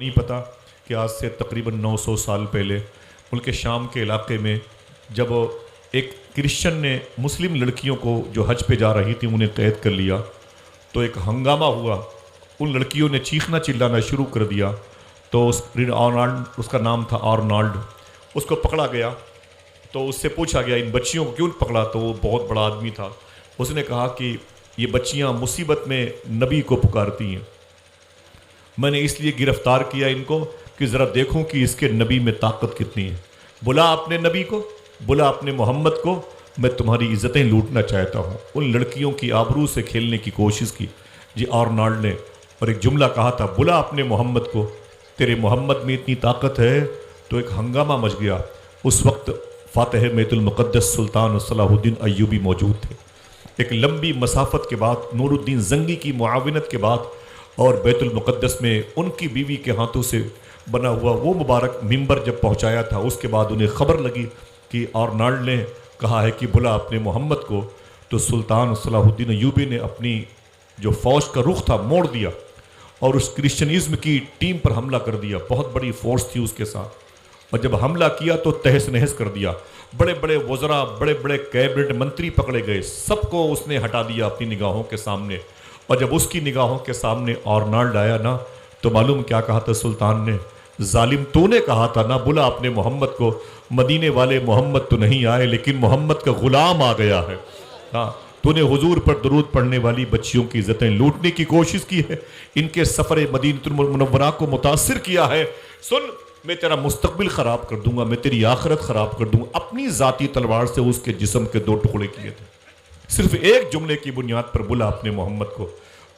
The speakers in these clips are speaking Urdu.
نہیں پتا کہ آج سے تقریباً 900 سال پہلے ملک شام کے علاقے میں جب ایک کرسچن نے مسلم لڑکیوں کو جو حج پہ جا رہی تھی انہیں قید کر لیا تو ایک ہنگامہ ہوا. ان لڑکیوں نے چیخنا چلانا شروع کر دیا تو اس کا نام تھا آرنالڈ. اس کو پکڑا گیا تو اس سے پوچھا گیا ان بچیوں کو کیوں پکڑا, تو وہ بہت بڑا آدمی تھا. اس نے کہا کہ یہ بچیاں مصیبت میں نبی کو پکارتی ہیں, میں نے اس لیے گرفتار کیا ان کو کہ ذرا دیکھوں کہ اس کے نبی میں طاقت کتنی ہے. بلا اپنے نبی کو, بلا اپنے محمد کو, میں تمہاری عزتیں لوٹنا چاہتا ہوں. ان لڑکیوں کی آبرو سے کھیلنے کی کوشش کی جی آرنالڈ نے, اور ایک جملہ کہا تھا بلا اپنے محمد کو, تیرے محمد میں اتنی طاقت ہے. تو ایک ہنگامہ مچ گیا. اس وقت فاتح بیت المقدس سلطان صلاح الدین ایوبی موجود تھے. ایک لمبی مسافت کے بعد نور الدین زنگی کی معاونت کے بعد اور بیت المقدس میں ان کی بیوی کے ہاتھوں سے بنا ہوا وہ مبارک ممبر جب پہنچایا تھا, اس کے بعد انہیں خبر لگی کہ آرنالڈ نے کہا ہے کہ بلا اپنے محمد کو. تو سلطان صلاح الدین ایوبی نے اپنی جو فوج کا رخ تھا موڑ دیا اور اس کرسچنزم کی ٹیم پر حملہ کر دیا. بہت بڑی فورس تھی اس کے ساتھ, اور جب حملہ کیا تو تہس نہس کر دیا. بڑے بڑے وزراء, بڑے بڑے کیبنٹ منتری پکڑے گئے, سب کو اس نے ہٹا دیا اپنی نگاہوں کے سامنے. اور جب اس کی نگاہوں کے سامنے آرنالڈ آیا نا تو معلوم کیا کہا تھا سلطان نے, ظالم تو نے کہا تھا نا بلا اپنے محمد کو, مدینے والے محمد تو نہیں آئے لیکن محمد کا غلام آ گیا ہے. ہاں, تو نے حضور پر درود پڑھنے والی بچیوں کی عزتیں لوٹنے کی کوشش کی ہے, ان کے سفر مدینہ المنورہ کو متاثر کیا ہے. سن, میں تیرا مستقبل خراب کر دوں گا, میں تیری آخرت خراب کر دوں گا. اپنی ذاتی تلوار سے اس کے جسم کے 2 ٹکڑے کیے تھے, صرف ایک جملے کی بنیاد پر بلا اپنے محمد کو.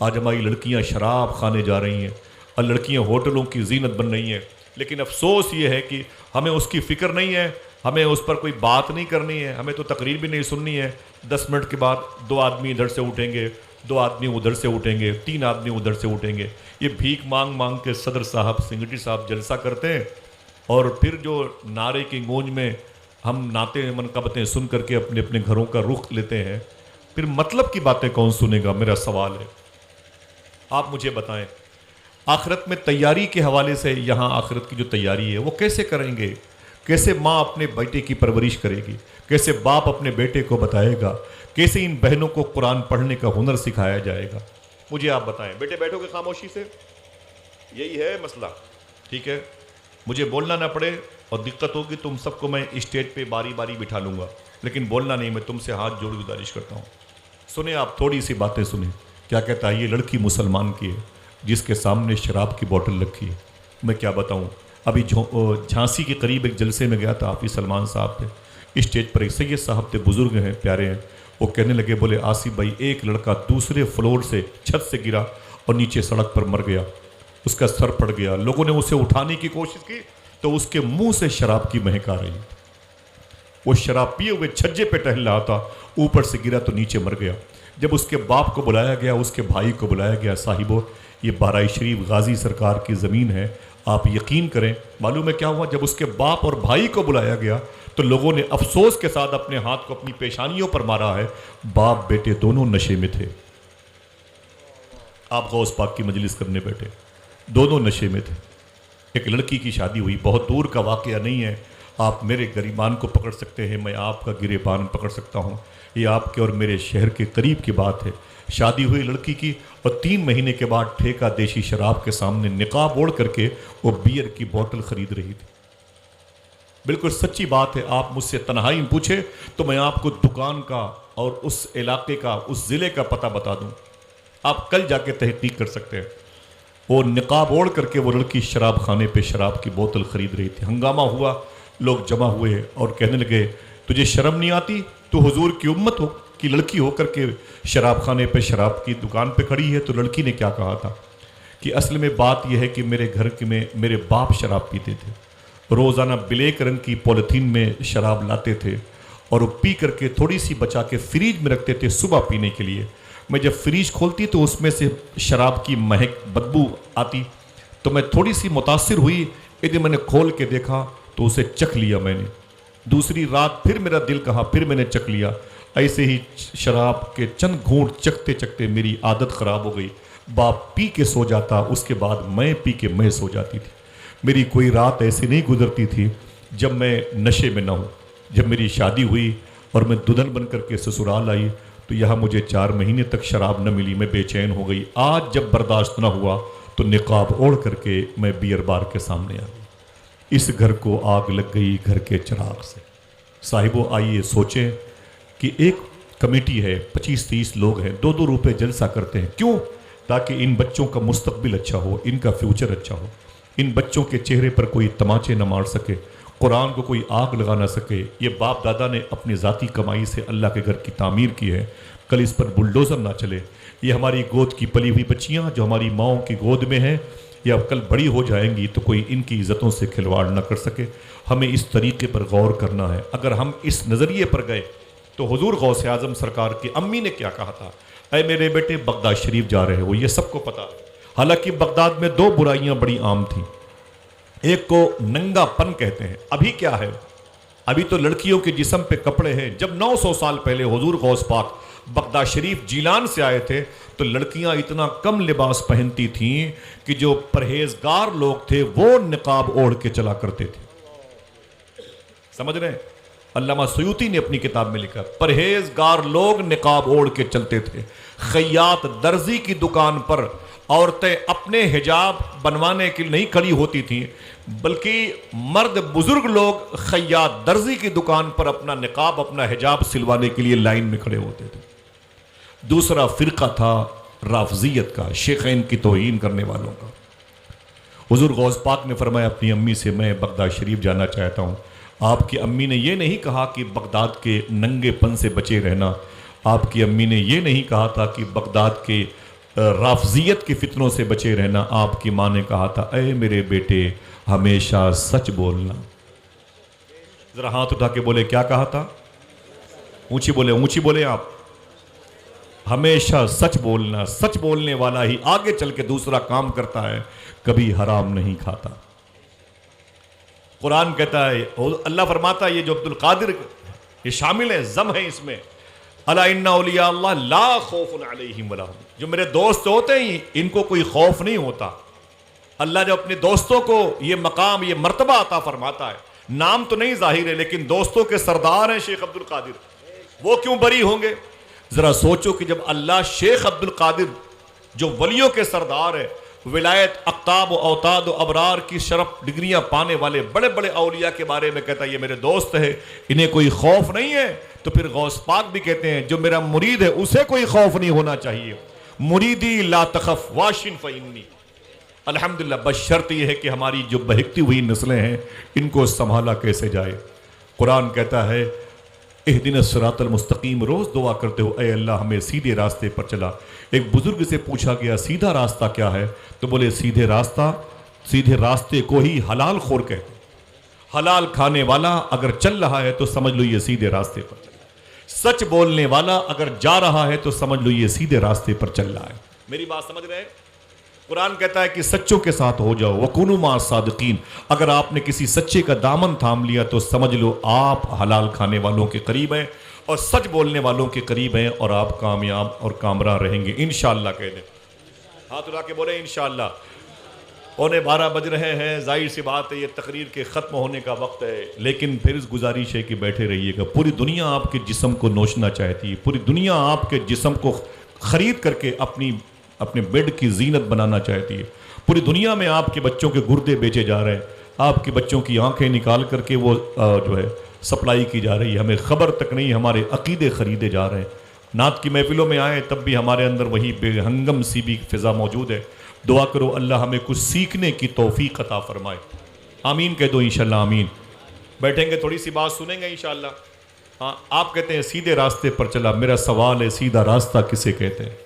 آج ہماری لڑکیاں شراب خانے جا رہی ہیں اور لڑکیاں ہوٹلوں کی زینت بن رہی ہیں, لیکن افسوس یہ ہے کہ ہمیں اس کی فکر نہیں ہے, ہمیں اس پر کوئی بات نہیں کرنی ہے, ہمیں تو تقریر بھی نہیں سننی ہے. 10 منٹ کے بعد 2 آدمی ادھر سے اٹھیں گے, 2 آدمی ادھر سے اٹھیں گے, 3 آدمی ادھر سے اٹھیں گے. یہ بھیک مانگ مانگ کے صدر صاحب, سنگٹی صاحب جلسہ کرتے ہیں, اور پھر جو نعرے کی گونج میں ہم نعتیں منقبتیں سن کر کے اپنے اپنے گھروں کا رخ لیتے ہیں. پھر مطلب کی باتیں کون سنے گا؟ میرا سوال ہے, آپ مجھے بتائیں. آخرت میں تیاری کے حوالے سے یہاں آخرت کی جو تیاری ہے وہ کیسے کریں گے؟ کیسے ماں اپنے بیٹے کی پرورش کرے گی؟ کیسے باپ اپنے بیٹے کو بتائے گا؟ کیسے ان بہنوں کو قرآن پڑھنے کا ہنر سکھایا جائے گا؟ مجھے آپ بتائیں. بیٹے بیٹھو گے خاموشی سے, یہی ہے مسئلہ, ٹھیک ہے؟ مجھے بولنا نہ پڑے اور دقت ہوگی تم سب کو میں اسٹیج پہ باری باری بٹھا لوں گا, لیکن بولنا نہیں. میں تم سے ہاتھ جوڑ گزارش کرتا ہوں, سنیں آپ, تھوڑی سی باتیں سنیں. کیا کہتا ہے یہ لڑکی مسلمان کی ہے جس کے سامنے شراب کی بوتل رکھی ہے. میں کیا بتاؤں, ابھی جھانسی کے قریب ایک جلسے میں گیا تھا, حافظ سلمان صاحب تھے, اسٹیج پر ایک سید صاحب تھے, بزرگ ہیں, پیارے ہیں. وہ کہنے لگے, بولے آصف بھائی ایک لڑکا دوسرے فلور سے چھت سے گرا اور نیچے سڑک پر مر گیا, اس کا سر پڑ گیا. لوگوں نے اسے اٹھانے کی کوشش کی تو اس کے منہ سے شراب کی مہک آ رہی. وہ شراب پیے ہوئے چھجے پہ ٹہل رہا تھا, اوپر سے گرا تو نیچے مر گیا. جب اس کے باپ کو بلایا گیا, اس کے بھائی کو بلایا گیا, صاحبو یہ بارہ شریف غازی سرکار کی زمین ہے, آپ یقین کریں. معلوم ہے کیا ہوا؟ جب اس کے باپ اور بھائی کو بلایا گیا تو لوگوں نے افسوس کے ساتھ اپنے ہاتھ کو اپنی پیشانیوں پر مارا ہے. باپ بیٹے دونوں نشے میں تھے. آپ غوث پاک کی مجلس کرنے بیٹھے, دونوں نشے میں تھے. ایک لڑکی کی شادی ہوئی, بہت دور کا واقعہ نہیں ہے, آپ میرے گریبان کو پکڑ سکتے ہیں, میں آپ کا گریبان پکڑ سکتا ہوں. یہ آپ کے اور میرے شہر کے قریب کی بات ہے. شادی ہوئی لڑکی کی اور 3 مہینے کے بعد ٹھیکہ دیشی شراب کے سامنے نقاب اوڑھ کر کے وہ بیئر کی بوتل خرید رہی تھی. بالکل سچی بات ہے. آپ مجھ سے تنہائی میں پوچھے تو میں آپ کو دکان کا اور اس علاقے کا, اس ضلع کا پتہ بتا دوں. آپ کل جا کے تحقیق کر سکتے ہیں. وہ نقاب اوڑھ کر کے وہ لڑکی شراب خانے پہ شراب کی بوتل خرید رہی تھی. ہنگامہ ہوا, لوگ جمع ہوئے اور کہنے لگے تجھے شرم نہیں آتی؟ تو حضور کی امت ہو کی لڑکی ہو کر کے شراب خانے پہ شراب کی دکان پہ کھڑی ہے. تو لڑکی نے کیا کہا تھا کہ اصل میں بات یہ ہے کہ میرے گھر میں میرے باپ شراب پیتے تھے, روزانہ بلیک رنگ کی پولیتھین میں شراب لاتے تھے اور وہ پی کر کے تھوڑی سی بچا کے فریج میں رکھتے تھے صبح پینے کے لیے. میں جب فریج کھولتی تو اس میں سے شراب کی مہک بدبو آتی, تو میں تھوڑی سی متاثر ہوئی. ایک دن میں نے کھول کے دیکھا تو اسے چکھ لیا میں نے. دوسری رات پھر میرا دل کہا, پھر میں نے چکھ لیا. ایسے ہی شراب کے چند گھونٹ چکھتے چکھتے میری عادت خراب ہو گئی. باپ پی کے سو جاتا، اس کے بعد میں پی کے میں سو جاتی تھی۔ میری کوئی رات ایسی نہیں گزرتی تھی جب میں نشے میں نہ ہوں۔ جب میری شادی ہوئی اور میں دلہن بن کر کے سسرال آئی تو یہاں مجھے 4 مہینے تک شراب نہ ملی، میں بے چین ہو گئی۔ آج جب برداشت نہ ہوا تو نقاب اوڑھ کر کے میں بیئر بار کے سامنے آ گئی۔ اس گھر کو آگ لگ گئی گھر کے چراغ سے۔ صاحبو آئیے سوچیں کہ ایک کمیٹی ہے، 25-30 لوگ ہیں، 2-2 روپے جلسہ کرتے ہیں، کیوں؟ تاکہ ان بچوں کا مستقبل اچھا ہو، ان کا فیوچر اچھا ہو، ان بچوں کے چہرے پر کوئی تماچے نہ مار سکے، قرآن کو کوئی آگ لگا نہ سکے۔ یہ باپ دادا نے اپنی ذاتی کمائی سے اللہ کے گھر کی تعمیر کی ہے، کل اس پر بلڈوزر نہ چلے۔ یہ ہماری گود کی پلی ہوئی بچیاں جو ہماری ماؤں کی گود میں ہیں، یا کل بڑی ہو جائیں گی تو کوئی ان کی عزتوں سے کھلواڑ نہ کر سکے۔ ہمیں اس طریقے پر غور کرنا ہے۔ اگر ہم اس نظریے پر گئے تو حضور غوث اعظم سرکار کی امی نے کیا کہا تھا؟ اے میرے بیٹے بغداد شریف جا رہے ہو، یہ سب کو پتا ہے۔ حالانکہ بغداد میں 2 برائیاں بڑی عام تھیں، ایک کو ننگا پن کہتے ہیں۔ ابھی کیا ہے؟ ابھی تو لڑکیوں کے جسم پہ کپڑے ہیں۔ جب 900 سال پہلے حضور غوث پاک بغداد شریف جیلان سے آئے تھے تو لڑکیاں اتنا کم لباس پہنتی تھیں کہ جو پرہیزگار لوگ تھے وہ نقاب اوڑھ کے چلا کرتے تھے۔ سمجھ رہے ہیں؟ علامہ سیوطی نے اپنی کتاب میں لکھا پرہیزگار لوگ نقاب اوڑھ کے چلتے تھے۔ خیاط درزی کی دکان پر عورتیں اپنے حجاب بنوانے کے لیے نہیں کھڑی ہوتی تھیں، بلکہ مرد بزرگ لوگ خیاط درزی کی دکان پر اپنا نقاب اپنا حجاب سلوانے کے لیے لائن میں کھڑے ہوتے تھے۔ دوسرا فرقہ تھا رافضیت کا، شیخین کی توہین کرنے والوں کا۔ حضور غوث پاک نے فرمایا اپنی امی سے میں بغداد شریف جانا چاہتا ہوں۔ آپ کی امی نے یہ نہیں کہا کہ بغداد کے ننگے پن سے بچے رہنا، آپ کی امی نے یہ نہیں کہا تھا کہ بغداد کے رافضیت کے فتنوں سے بچے رہنا، آپ کی ماں نے کہا تھا اے میرے بیٹے ہمیشہ سچ بولنا۔ ذرا ہاتھ اٹھا کے بولے کیا کہا تھا؟ اونچی بولے آپ، ہمیشہ سچ بولنا۔ سچ بولنے والا ہی آگے چل کے دوسرا کام کرتا ہے، کبھی حرام نہیں کھاتا۔ قرآن کہتا ہے، اللہ فرماتا ہے یہ جو عبد القادر یہ شامل ہے، ضم ہے اس میں، الا ان اولیاء اللہ لا خوف علیہم ولا هم، جو میرے دوست ہوتے ہیں ان کو کوئی خوف نہیں ہوتا۔ اللہ جب اپنے دوستوں کو یہ مقام یہ مرتبہ عطا فرماتا ہے، نام تو نہیں ظاہر ہے لیکن دوستوں کے سردار ہیں شیخ عبد القادر، وہ کیوں بری ہوں گے؟ ذرا سوچو کہ جب اللہ شیخ عبد القادر جو ولیوں کے سردار ہے، ولایت اقطاب و اوتاد و ابرار کی شرف ڈگریاں پانے والے بڑے بڑے اولیاء کے بارے میں کہتا ہے یہ میرے دوست ہے، انہیں کوئی خوف نہیں ہے، تو پھر غوث پاک بھی کہتے ہیں جو میرا مرید ہے اسے کوئی خوف نہیں ہونا چاہیے۔ مریدی لا تخف واشن فإنی، الحمدللہ، بس شرط یہ ہے کہ ہماری جو بہکتی ہوئی نسلیں ہیں ان کو سنبھالا کیسے جائے۔ قرآن کہتا ہے اہدنا الصراط المستقیم، روز دعا کرتے ہو اے اللہ ہمیں سیدھے راستے پر چلا۔ ایک بزرگ سے پوچھا گیا سیدھا راستہ کیا ہے؟ تو بولے سیدھے راستے کو ہی حلال خور کہتے ہیں۔ حلال کھانے والا اگر چل رہا ہے تو سمجھ لو یہ سیدھے راستے پر چل رہا ہے، سچ بولنے والا اگر جا رہا ہے تو سمجھ لو یہ سیدھے راستے پر چل رہا ہے۔ میری بات سمجھ رہے ہیں؟ قرآن کہتا ہے کہ سچوں کے ساتھ ہو جاؤ، وَكُونُوا مَعَ الصَّادِقِينَ، اگر آپ نے کسی سچے کا دامن تھام لیا تو سمجھ لو آپ حلال کھانے والوں کے قریب ہیں اور سچ بولنے والوں کے قریب ہیں، اور آپ کامیاب اور کامراں رہیں گے انشاءاللہ۔ کہہ دیں، ہاتھ اٹھا کے بولیں انشاءاللہ۔ 11:15 بج رہے ہیں، ظاہر سی بات ہے یہ تقریر کے ختم ہونے کا وقت ہے، لیکن پھر اس گزارش ہے کہ بیٹھے رہیے گا۔ پوری دنیا آپ کے جسم کو نوچنا چاہتی ہے، پوری دنیا آپ کے جسم کو خرید کر کے اپنے بیڈ کی زینت بنانا چاہتی ہے۔ پوری دنیا میں آپ کے بچوں کے گردے بیچے جا رہے ہیں، آپ کے بچوں کی آنکھیں نکال کر کے وہ جو ہے سپلائی کی جا رہی ہے، ہمیں خبر تک نہیں، ہمارے عقیدے خریدے جا رہے ہیں۔ نعت کی محفلوں میں آئے تب بھی ہمارے اندر وہی بے ہنگم سی بھی فضا موجود ہے۔ دعا کرو اللہ ہمیں کچھ سیکھنے کی توفیق عطا فرمائے۔ آمین کہہ دو انشاءاللہ، آمین۔ بیٹھیں گے تھوڑی سی بات سنیں گے انشاءاللہ۔ ہاں، آپ کہتے ہیں سیدھے راستے پر چلا، میرا سوال ہے سیدھا راستہ کسے کہتے ہیں؟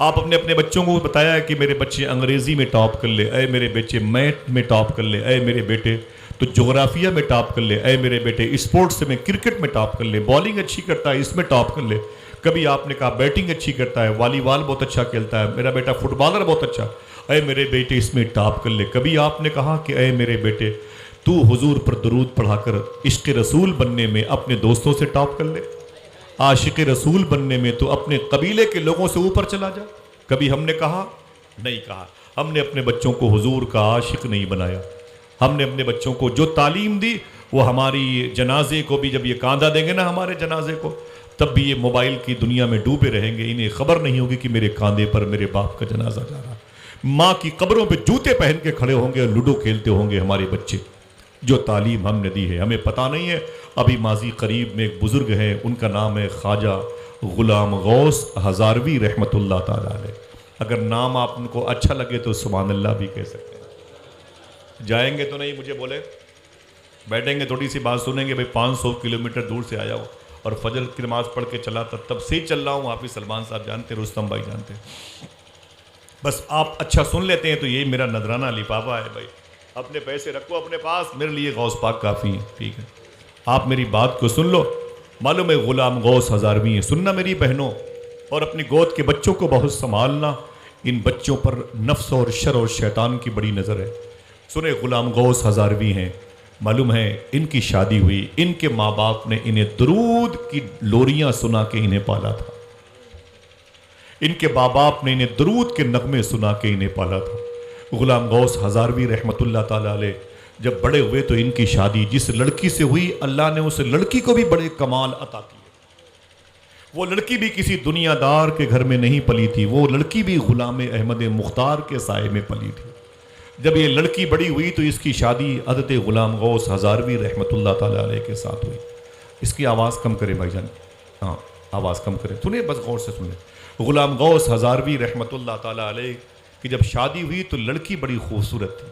آپ اپنے بچوں کو بتایا ہے کہ میرے بچے انگریزی میں ٹاپ کر لے، اے میرے بچے میتھ میں ٹاپ کر لے، اے میرے بیٹے تو جغرافیہ میں ٹاپ کر لے، اے میرے بیٹے اسپورٹس میں کرکٹ میں ٹاپ کر لے، بالنگ اچھی کرتا ہے اس میں ٹاپ کر لے۔ کبھی آپ نے کہا بیٹنگ اچھی کرتا ہے، والی بال بہت اچھا کھیلتا ہے، میرا بیٹا فٹ بالر بہت اچھا، اے میرے بیٹے اس میں ٹاپ کر لے۔ کبھی آپ نے کہا کہ اے میرے بیٹے تو حضور پر درود پڑھا کر عشق رسول بننے میں اپنے دوستوں سے ٹاپ کر لے، عاشق رسول بننے میں تو اپنے قبیلے کے لوگوں سے اوپر چلا جا۔ کبھی ہم نے کہا نہیں کہا. ہم نے اپنے بچوں کو حضور کا عاشق نہیں بنایا. ہم نے اپنے بچوں کو جو تعلیم دی وہ ہماری جنازے کو بھی جب یہ کاندھا دیں گے نا ہمارے جنازے کو, تب بھی یہ موبائل کی دنیا میں ڈوبے رہیں گے. انہیں خبر نہیں ہوگی کہ میرے کاندھے پر میرے باپ کا جنازہ جا رہا. ماں کی قبروں پہ جوتے پہن کے کھڑے ہوں گے اور لوڈو کھیلتے ہوں گے ہمارے بچے. جو تعلیم ہم نے دی ہے ہمیں پتہ نہیں ہے. ابھی ماضی قریب میں ایک بزرگ ہیں, ان کا نام ہے خواجہ غلام غوث ہزاروی رحمۃ اللہ تعالیٰ علیہ. اگر نام آپ ان کو اچھا لگے تو سبحان اللہ بھی کہہ سکتے ہیں. جائیں گے تو نہیں مجھے بولے, بیٹھیں گے تھوڑی سی بات سنیں گے. بھائی 500 کلومیٹر دور سے آیا ہوں اور فجر کی نماز پڑھ کے چلا تھا, تب سے ہی چل رہا ہوں. حافظ سلمان صاحب جانتے, رستم بھائی جانتے. بس آپ اچھا سن لیتے ہیں تو یہی میرا نذرانہ لفافہ ہے. بھائی اپنے پیسے رکھو اپنے پاس, میرے لیے غوث پاک کافی ہیں. ٹھیک ہے, آپ میری بات کو سن لو. معلوم ہے غلام غوث ہزاروی ہیں. سننا میری بہنوں, اور اپنی گود کے بچوں کو بہت سنبھالنا. ان بچوں پر نفس اور شر اور شیطان کی بڑی نظر ہے. سنیں, غلام غوث ہزاروی ہیں. معلوم ہے ان کی شادی ہوئی, ان کے ماں باپ نے انہیں درود کی لوریاں سنا کے انہیں پالا تھا. ان کے ماں باپ نے انہیں درود کے نغمے سنا کے انہیں پالا تھا. غلام غوث ہزاروی رحمۃ اللہ تعالیٰ علیہ جب بڑے ہوئے تو ان کی شادی جس لڑکی سے ہوئی, اللہ نے اس لڑکی کو بھی بڑے کمال عطا کیے. وہ لڑکی بھی کسی دنیا دار کے گھر میں نہیں پلی تھی. وہ لڑکی بھی غلام احمد مختار کے سائے میں پلی تھی. جب یہ لڑکی بڑی ہوئی تو اس کی شادی حضرت غلام غوث ہزاروی رحمۃ اللہ تعالیٰ علیہ کے ساتھ ہوئی. اس کی آواز کم کریں بھائی جان, ہاں آواز کم کریں, سنیں بس غور سے سنیں. غلام غوث ہزاروی رحمۃ اللہ تعالیٰ علیہ کی جب شادی ہوئی تو لڑکی بڑی خوبصورت تھی.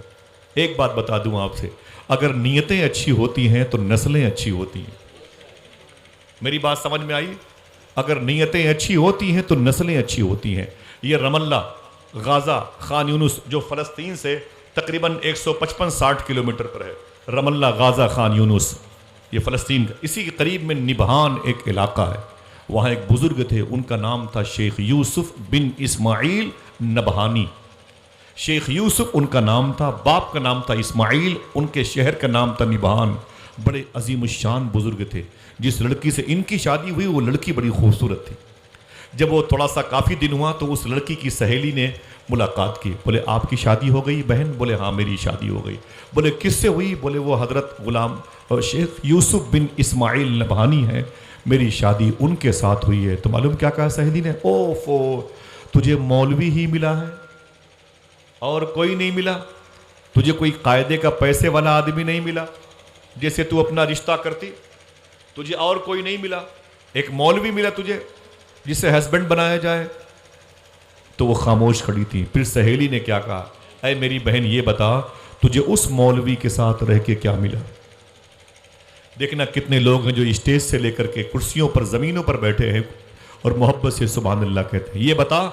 ایک بات بتا دوں آپ سے, اگر نیتیں اچھی ہوتی ہیں تو نسلیں اچھی ہوتی ہیں. میری بات سمجھ میں آئی؟ اگر نیتیں اچھی ہوتی ہیں تو نسلیں اچھی ہوتی ہیں. یہ رم اللہ غازہ خان یونس جو فلسطین سے تقریباً 155-60 کلومیٹر پر ہے, رم اللہ غازہ خان یونس, یہ فلسطین کا, اسی کے قریب میں نبہان ایک علاقہ ہے. وہاں ایک بزرگ تھے, ان کا نام تھا شیخ یوسف بن اسماعیل نبہانی. شیخ یوسف ان کا نام تھا, باپ کا نام تھا اسماعیل, ان کے شہر کا نام تھا نبہان. بڑے عظیم الشان بزرگ تھے. جس لڑکی سے ان کی شادی ہوئی وہ لڑکی بڑی خوبصورت تھی. جب وہ تھوڑا سا کافی دن ہوا تو اس لڑکی کی سہیلی نے ملاقات کی. بولے آپ کی شادی ہو گئی بہن؟ بولے ہاں میری شادی ہو گئی. بولے کس سے ہوئی؟ بولے وہ حضرت غلام شیخ یوسف بن اسماعیل نبہانی ہے, میری شادی ان کے ساتھ ہوئی ہے. تو معلوم کیا کہا سہیلی نے؟ اوفو, تجھے مولوی ہی ملا ہے اور کوئی نہیں ملا؟ تجھے کوئی قاعدے کا پیسے والا آدمی نہیں ملا جیسے تو اپنا رشتہ کرتی؟ تجھے اور کوئی نہیں ملا؟ ایک مولوی ملا تجھے جسے ہسبینڈ بنایا جائے؟ تو وہ خاموش کھڑی تھی. پھر سہیلی نے کیا کہا, اے میری بہن یہ بتا تجھے اس مولوی کے ساتھ رہ کے کیا ملا؟ دیکھنا کتنے لوگ ہیں جو اسٹیج سے لے کر کے کرسیوں پر زمینوں پر بیٹھے ہیں اور محبت سے سبحان اللہ کہتے ہیں. یہ بتا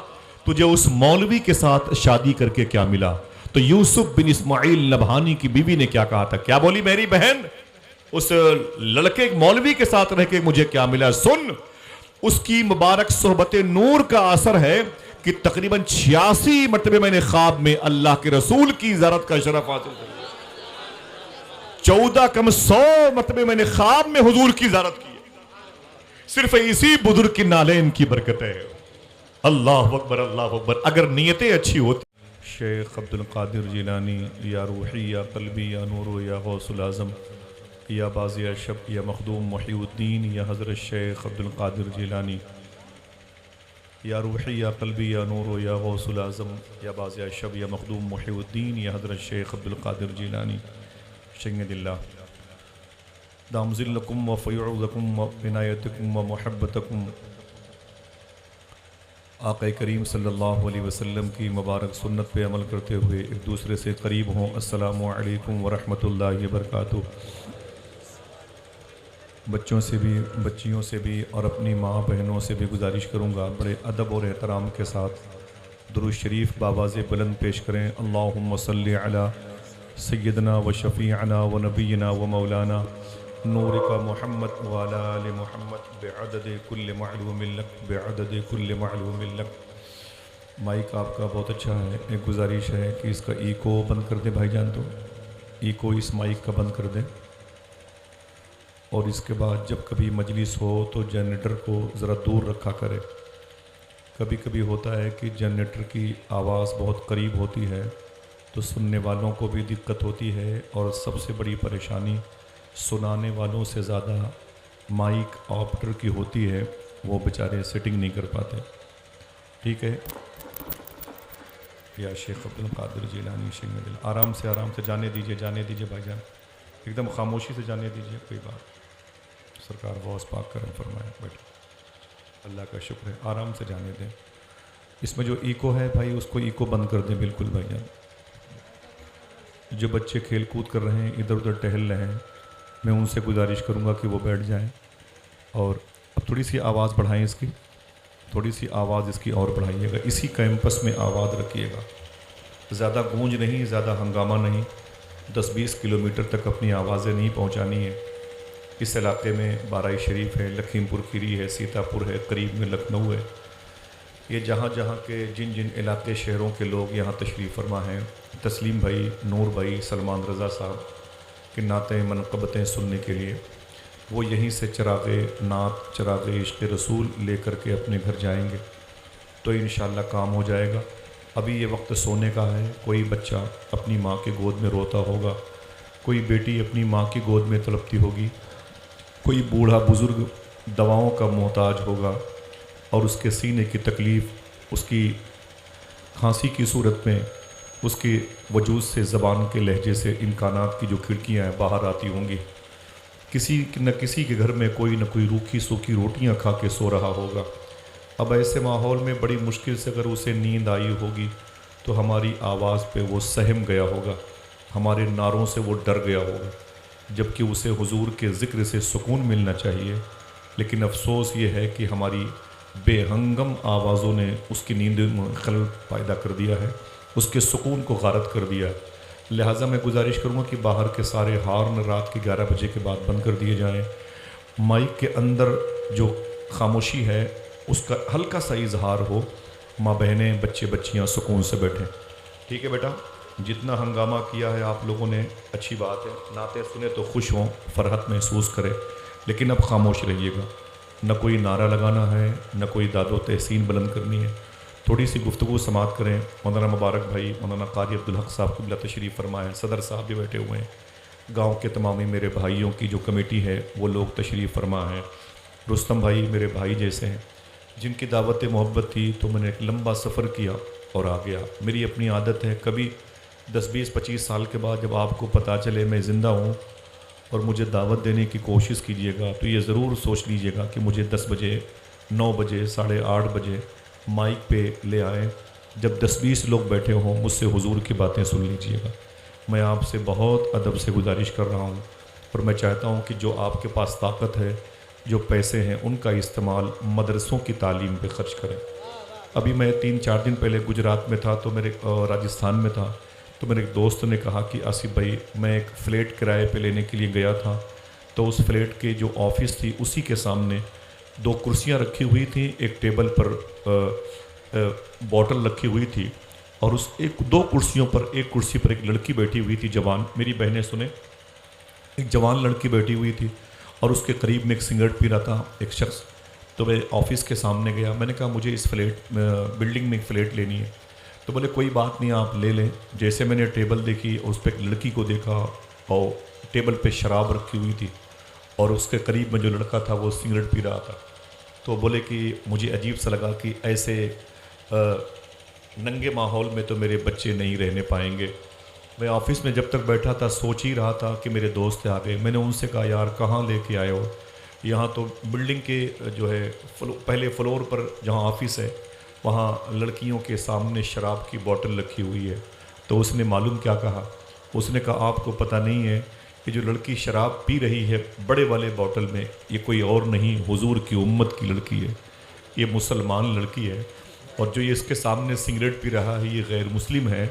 تجھے اس مولوی کے ساتھ شادی کر کے کیا ملا؟ تو یوسف بن اسماعیل نبہانی کی بیوی نے کیا کہا تھا؟ کیا بولی میری بہن؟ اس لڑکے مولوی کے ساتھ رہ کے مجھے کیا ملا؟ سن, اس کی مبارک صحبت نور کا اثر ہے کہ تقریباً 86 مرتبہ میں نے خواب میں اللہ کے رسول کی زیارت کا شرف حاصل کیا. 14 کم 100 مرتبہ میں نے خواب میں حضور کی زیارت کی. صرف اسی بزرگ کی نالین کی برکت ہے. اللہ اکبر اللہ اکبر. اگر نیتیں اچھی ہوتی. شیخ عبد القادر جیلانی, یا روحی یا قلبی یا نور یا غوث العظم یا بازی شب یا مخدوم محی الدین یا حضرت شیخ عبد القادر جیلانی, یا روحی یا قلبی یا نور یا غوث العظم یا بازی شب یا مخدوم محی الدین یا حضرت شیخ عبد القادر جیلانی شنگد اللہ دام ذلکم و فیعوذکم و عنایتکم و محبتکم. آقا کریم صلی اللہ علیہ وسلم کی مبارک سنت پہ عمل کرتے ہوئے ایک دوسرے سے قریب ہوں. السلام علیکم ورحمۃ اللہ وبرکاتہ. بچوں سے بھی, بچیوں سے بھی اور اپنی ماں بہنوں سے بھی گزارش کروں گا بڑے ادب اور احترام کے ساتھ درود شریف باواز بلند پیش کریں. اللہم صلی علی سیدنا و شفیعنا و نبینا و مولانا نورک محمد وعلی آل محمد بعدد کل معلوم لک بعدد کل معلوم لک. مائک آپ کا بہت اچھا ہے, ایک گزارش ہے کہ اس کا ایکو بند کر دیں بھائی جان, تو ایکو اس مائک کا بند کر دیں. اور اس کے بعد جب کبھی مجلس ہو تو جنریٹر کو ذرا دور رکھا کرے. کبھی کبھی ہوتا ہے کہ جنریٹر کی آواز بہت قریب ہوتی ہے تو سننے والوں کو بھی دقت ہوتی ہے، اور سب سے بڑی پریشانی سنانے والوں سے زیادہ مائک آپریٹر کی ہوتی ہے، وہ بیچارے سیٹنگ نہیں کر پاتے۔ ٹھیک ہے یا شیخ عبد القادر جیلانی شیخ دل، آرام سے جانے دیجیے بھائی جان، ایک دم خاموشی سے جانے دیجیے، کوئی بات، سرکار غوث پاک کرم فرمائے، بیٹھے، اللہ کا شکر ہے، آرام سے جانے دیں۔ اس میں جو ایکو ہے بھائی، اس کو ایکو بند کر دیں بالکل بھائی جان۔ جو بچے کھیل کود کر رہے ہیں، ادھر ادھر ٹہل رہے ہیں، میں ان سے گزارش کروں گا کہ وہ بیٹھ جائیں، اور اب تھوڑی سی آواز بڑھائیں، اس کی تھوڑی سی آواز اس کی اور بڑھائیے گا، اسی کیمپس میں آواز رکھیے گا، زیادہ گونج نہیں، زیادہ ہنگامہ نہیں، 10-20 کلومیٹر تک اپنی آوازیں نہیں پہنچانی ہے۔ اس علاقے میں بارہ شریف ہے، لکھیم پور کھیری ہے، سیتا پور ہے، قریب میں لکھنؤ ہے، یہ جہاں جہاں کے جن علاقے شہروں کے لوگ یہاں تشریف فرما ہیں، تسلیم بھائی، نور بھائی، سلمان رضا صاحب کی نعتیں منقبتیں سننے کے لیے وہ یہیں سے چراغ نعت، چراغ عشق رسول لے کر کے اپنے گھر جائیں گے تو انشاءاللہ کام ہو جائے گا۔ ابھی یہ وقت سونے کا ہے، کوئی بچہ اپنی ماں کے گود میں روتا ہوگا، کوئی بیٹی اپنی ماں کی گود میں تڑپتی ہوگی، کوئی بوڑھا بزرگ دواؤں کا محتاج ہوگا، اور اس کے سینے کی تکلیف، اس کی کھانسی کی صورت میں اس کے وجود سے، زبان کے لہجے سے امکانات کی جو کھڑکیاں ہیں باہر آتی ہوں گی۔ کسی نہ کسی کے گھر میں کوئی نہ کوئی روکھی سوکھی روٹیاں کھا کے سو رہا ہوگا۔ اب ایسے ماحول میں بڑی مشکل سے اگر اسے نیند آئی ہوگی تو ہماری آواز پہ وہ سہم گیا ہوگا، ہمارے نعروں سے وہ ڈر گیا ہوگا، جبکہ اسے حضور کے ذکر سے سکون ملنا چاہیے، لیکن افسوس یہ ہے کہ ہماری بے ہنگم آوازوں نے اس کی نیند میں خلل پیدا کر دیا ہے، اس کے سکون کو غارت کر دیا ہے۔ لہٰذا میں گزارش کروں گا کہ باہر کے سارے ہارن رات کے 11 بجے کے بعد بند کر دیے جائیں، مائک کے اندر جو خاموشی ہے اس کا ہلکا سا اظہار ہو، ماں بہنیں، بچے بچیاں سکون سے بیٹھیں۔ ٹھیک ہے بیٹا، جتنا ہنگامہ کیا ہے آپ لوگوں نے اچھی بات ہے، نعتیں سنیں تو خوش ہوں، فرحت محسوس کریں، لیکن اب خاموش رہیے گا، نہ کوئی نعرہ لگانا ہے، نہ کوئی داد و تحسین بلند کرنی ہے، تھوڑی سی گفتگو سماعت کریں۔ مولانا مبارک بھائی، مولانا قاری عبدالحق صاحب قبلہ تشریف فرمائیں، صدر صاحب بھی بیٹھے ہوئے ہیں، گاؤں کے تمامی میرے بھائیوں کی جو کمیٹی ہے وہ لوگ تشریف فرما ہیں، رستم بھائی میرے بھائی جیسے ہیں، جن کی دعوت محبت تھی تو میں نے ایک لمبا سفر کیا اور آ گیا۔ میری اپنی عادت ہے، کبھی 10-20-25 سال کے بعد جب آپ کو پتہ چلے میں زندہ ہوں اور مجھے دعوت دینے کی کوشش کیجیے گا تو یہ ضرور سوچ لیجیے گا کہ مجھے 10 بجے، 9 بجے، 8:30 بجے مائک پہ لے آئیں، جب 10-20 لوگ بیٹھے ہوں، مجھ سے حضور کی باتیں سن لیجیے گا۔ میں آپ سے بہت ادب سے گزارش کر رہا ہوں، اور میں چاہتا ہوں کہ جو آپ کے پاس طاقت ہے، جو پیسے ہیں، ان کا استعمال مدرسوں کی تعلیم پہ خرچ کریں۔ ابھی میں 3-4 دن پہلے گجرات میں تھا، تو راجستھان میں تھا، تو میرے ایک دوست نے کہا کہ آصف بھائی، میں ایک فلیٹ کرائے پہ لینے کے لیے گیا تھا، تو اس فلیٹ کے جو آفس تھی اسی کے سامنے 2 کرسیاں رکھی ہوئی تھیں، ایک ٹیبل پر بوٹل رکھی ہوئی تھی، اور اس 2 کرسیوں پر، ایک کرسی پر ایک لڑکی بیٹھی ہوئی تھی جوان، میری بہنیں سنیں، ایک جوان لڑکی بیٹھی ہوئی تھی، اور اس کے قریب میں ایک سگریٹ پی رہا تھا ایک شخص۔ تو میں آفس کے سامنے گیا، میں نے کہا مجھے اس بلڈنگ میں ایک فلیٹ لینی ہے، تو بولے کوئی بات نہیں، آپ لے لیں۔ جیسے میں نے ٹیبل دیکھی، اس پہ ایک لڑکی کو دیکھا، اور ٹیبل پہ شراب رکھی ہوئی تھی، اور اس کے قریب میں جو لڑکا تھا وہ سگریٹ پی رہا تھا، تو بولے کہ مجھے عجیب سا لگا کہ ایسے ننگے ماحول میں تو میرے بچے نہیں رہنے پائیں گے۔ میں آفس میں جب تک بیٹھا تھا سوچ ہی رہا تھا کہ میرے دوست آ گئے۔ میں نے ان سے کہا یار کہاں لے کے آئے ہو؟ یہاں تو بلڈنگ کے جو ہے پہلے فلور پر جہاں آفس ہے وہاں لڑکیوں کے سامنے شراب کی بوٹل رکھی ہوئی ہے۔ تو اس نے معلوم کیا کہا؟ اس نے کہا آپ کو پتہ نہیں ہے کہ جو لڑکی شراب پی رہی ہے بڑے والے بوٹل میں، یہ کوئی اور نہیں، حضور کی امت کی لڑکی ہے، یہ مسلمان لڑکی ہے، اور جو یہ اس کے سامنے سگریٹ پی رہا ہے یہ غیر مسلم ہے،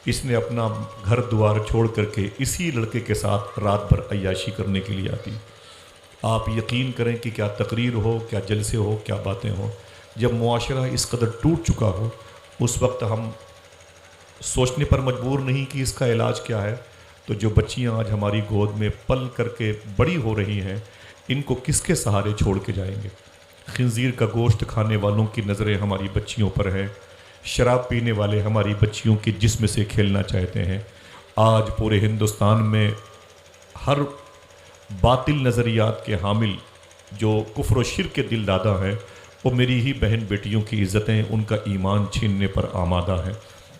اس نے اپنا گھر دوار چھوڑ کر کے اسی لڑکے کے ساتھ رات بھر عیاشی کرنے کے لیے آتی۔ آپ یقین کریں کہ کیا تقریر ہو، کیا جلسے ہو، کیا باتیں ہوں، جب معاشرہ اس قدر ٹوٹ چکا ہو اس وقت ہم سوچنے پر مجبور نہیں کہ اس کا علاج کیا ہے۔ تو جو بچیاں آج ہماری گود میں پل کر کے بڑی ہو رہی ہیں، ان کو کس کے سہارے چھوڑ کے جائیں گے؟ خنزیر کا گوشت کھانے والوں کی نظریں ہماری بچیوں پر ہیں، شراب پینے والے ہماری بچیوں کے جسم سے کھیلنا چاہتے ہیں۔ آج پورے ہندوستان میں ہر باطل نظریات کے حامل جو کفر و شرک کے دل دادا ہیں، وہ میری ہی بہن بیٹیوں کی عزتیں، ان کا ایمان چھیننے پر آمادہ ہیں۔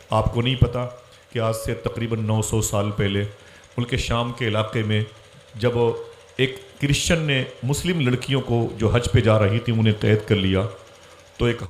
آپ کو نہیں پتہ کہ آج سے تقریباً 900 سال پہلے ملک شام کے علاقے میں جب ایک کرسچن نے مسلم لڑکیوں کو جو حج پہ جا رہی تھی انہیں قید کر لیا، تو ایک